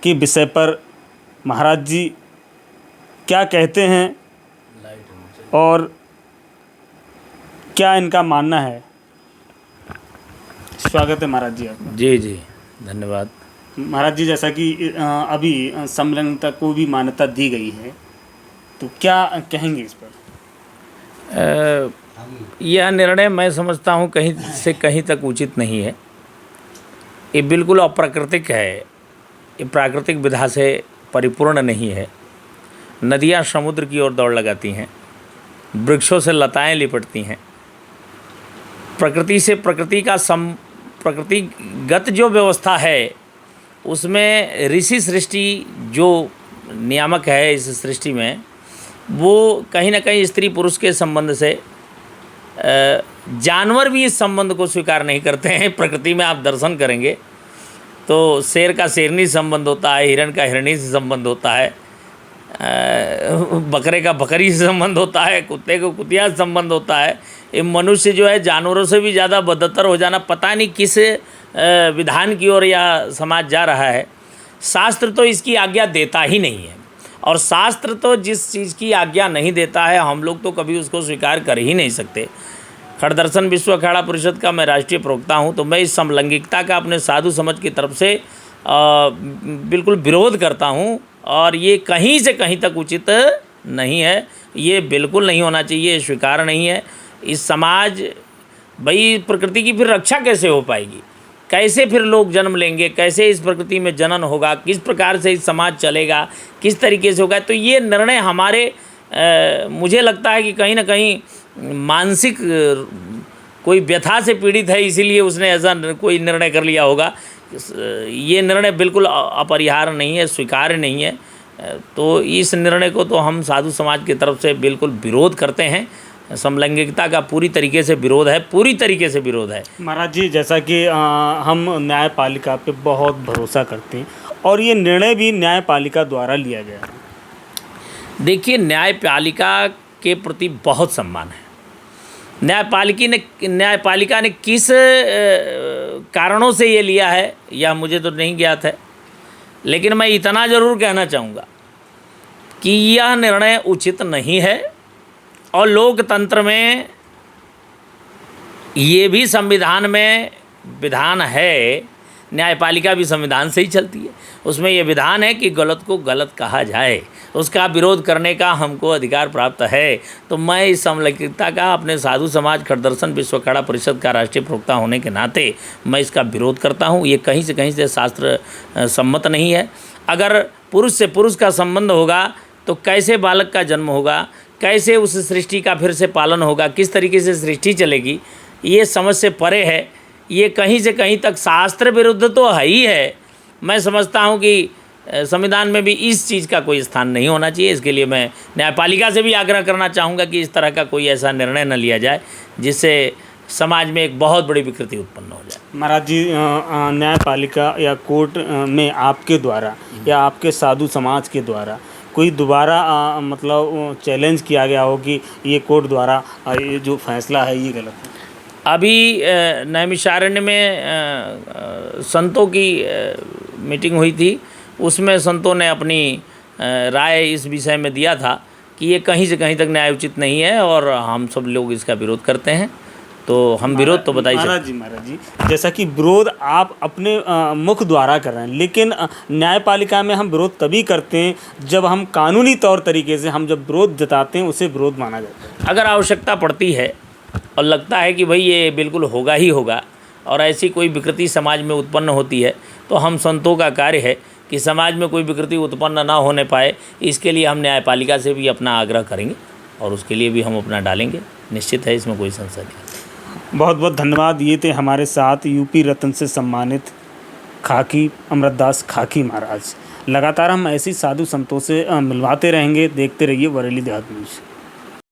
के विषय पर महाराज जी क्या कहते हैं और क्या इनका मानना है। स्वागत है महाराज जी आपका। जी जी, धन्यवाद। महाराज जी, जैसा कि अभी समलैंगिकता को भी मान्यता दी गई है, तो क्या कहेंगे इस पर? यह निर्णय मैं समझता हूँ कहीं से कहीं तक उचित नहीं है। ये बिल्कुल अप्राकृतिक है, ये प्राकृतिक विधा से परिपूर्ण नहीं है। नदियाँ समुद्र की ओर दौड़ लगाती हैं, वृक्षों से लताएं लिपटती हैं। प्रकृति से प्रकृतिगत जो व्यवस्था है उसमें ऋषि सृष्टि जो नियामक है इस सृष्टि में, वो कहीं ना कहीं स्त्री पुरुष के संबंध से, जानवर भी इस संबंध को स्वीकार नहीं करते हैं। प्रकृति में आप दर्शन करेंगे तो शेर का शेरनी से संबंध होता है, हिरण का हिरणी से संबंध होता है, बकरे का बकरी से संबंध होता है, कुत्ते को कुतिया से संबंध होता है। ये मनुष्य जो है जानवरों से भी ज़्यादा बदतर हो जाना, पता नहीं किस विधान की ओर या समाज जा रहा है। शास्त्र तो इसकी आज्ञा देता ही नहीं है, और शास्त्र तो जिस चीज़ की आज्ञा नहीं देता है हम लोग तो कभी उसको स्वीकार कर ही नहीं सकते। खड़दर्शन विश्व अखाड़ा परिषद का मैं राष्ट्रीय प्रवक्ता हूँ, तो मैं इस समलैंगिकता का अपने साधु समाज की तरफ से बिल्कुल विरोध करता हूँ, और ये कहीं से कहीं तक उचित नहीं है। ये बिल्कुल नहीं होना चाहिए, स्वीकार नहीं है। इस समाज, भाई प्रकृति की फिर रक्षा कैसे हो पाएगी? कैसे फिर लोग जन्म लेंगे? कैसे इस प्रकृति में जनन होगा? किस प्रकार से इस समाज चलेगा? किस तरीके से होगा? तो ये निर्णय हमारे मुझे लगता है कि कहीं ना कहीं मानसिक कोई व्यथा से पीड़ित है, इसीलिए उसने ऐसा कोई निर्णय कर लिया होगा। ये निर्णय बिल्कुल अपरिहार्य नहीं है, स्वीकार्य नहीं है। तो इस निर्णय को तो हम साधु समाज की तरफ से बिल्कुल विरोध करते हैं। समलैंगिकता का पूरी तरीके से विरोध है, पूरी तरीके से विरोध है। महाराज जी, जैसा कि हम न्यायपालिका पे बहुत भरोसा करते हैं और ये निर्णय भी न्यायपालिका द्वारा लिया गया है। देखिए, न्यायपालिका के प्रति बहुत सम्मान है। न्यायपालिका ने किस कारणों से ये लिया है यह मुझे तो नहीं ज्ञात है, लेकिन मैं इतना ज़रूर कहना चाहूँगा कि यह निर्णय उचित नहीं है। और लोकतंत्र में ये भी संविधान में विधान है, न्यायपालिका भी संविधान से ही चलती है। उसमें ये विधान है कि गलत को गलत कहा जाए, उसका विरोध करने का हमको अधिकार प्राप्त है। तो मैं इस समलैंगिकता का अपने साधु समाज खड़दर्शन विश्व अखाड़ा परिषद का राष्ट्रीय प्रवक्ता होने के नाते मैं इसका विरोध करता हूँ। ये कहीं से शास्त्र सम्मत नहीं है। अगर पुरुष से पुरुष का संबंध होगा तो कैसे बालक का जन्म होगा, कैसे उस सृष्टि का फिर से पालन होगा, किस तरीके से सृष्टि चलेगी, ये समझ से परे है। ये कहीं से कहीं तक शास्त्र विरुद्ध तो है ही है। मैं समझता हूँ कि संविधान में भी इस चीज़ का कोई स्थान नहीं होना चाहिए। इसके लिए मैं न्यायपालिका से भी आग्रह करना चाहूँगा कि इस तरह का कोई ऐसा निर्णय न लिया जाए जिससे समाज में एक बहुत बड़ी विकृति उत्पन्न हो जाए। महाराज जी, न्यायपालिका या कोर्ट में आपके द्वारा या आपके साधु समाज के द्वारा कोई दोबारा मतलब चैलेंज किया गया हो कि ये कोर्ट द्वारा ये जो फैसला है ये गलत है? अभी नैमिषारण्य में संतों की मीटिंग हुई थी, उसमें संतों ने अपनी राय इस विषय में दिया था कि ये कहीं से कहीं तक न्याय उचित नहीं है, और हम सब लोग इसका विरोध करते हैं। तो हम विरोध तो बताइए महाराज जी, जैसा कि विरोध आप अपने मुख द्वारा कर रहे हैं, लेकिन न्यायपालिका में हम विरोध तभी करते हैं जब हम कानूनी तौर तरीके से हम जब विरोध जताते हैं उसे विरोध माना जाता है। अगर आवश्यकता पड़ती है और लगता है कि भाई ये बिल्कुल होगा ही होगा, और ऐसी कोई विकृति समाज में उत्पन्न होती है, तो हम संतों का कार्य है कि समाज में कोई विकृति उत्पन्न ना होने पाए, इसके लिए हम न्यायपालिका से भी अपना आग्रह करेंगे और उसके लिए भी हम अपना डालेंगे। निश्चित है, इसमें कोई संशय नहीं। बहुत बहुत धन्यवाद। ये थे हमारे साथ यूपी रत्न से सम्मानित खाकी अमृतदास खाकी महाराज। लगातार हम ऐसी साधु संतों से मिलवाते रहेंगे। देखते रहिए बरेली देहात न्यूज़।